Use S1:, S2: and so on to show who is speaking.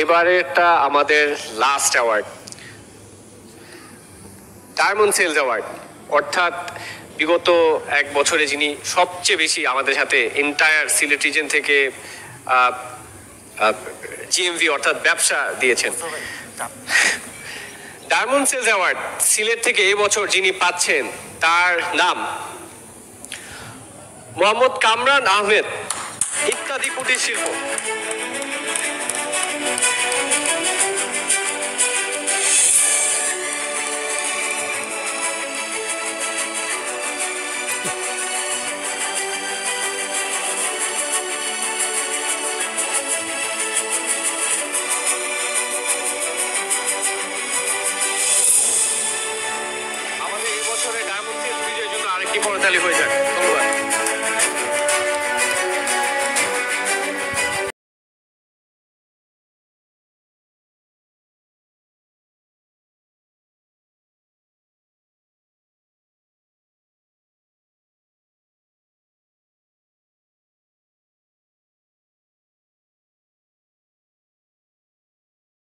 S1: এবারেরটা আমাদের last award, diamond sales award, অর্থাৎ বিগত এক বছরে যিনি সবচেয়ে বেশি আমাদের সাথে এন্টায়ার সিলেট রিজন থেকে জিএমভি অর্থাৎ ব্যবসা দিয়েছেন। ডায়মন্ড সেলস অ্যাওয়ার্ড সিলেট থেকে এবছর যিনি পাচ্ছেন তার নাম মোহাম্মদ কামরান আহমেদ, ইত্যাদি কুটির শিল্প। আমাদের এই বছরে ডায়মন্ড সেলস বিজয়ের জন্য আরেকটি করতালি হয়ে যাক।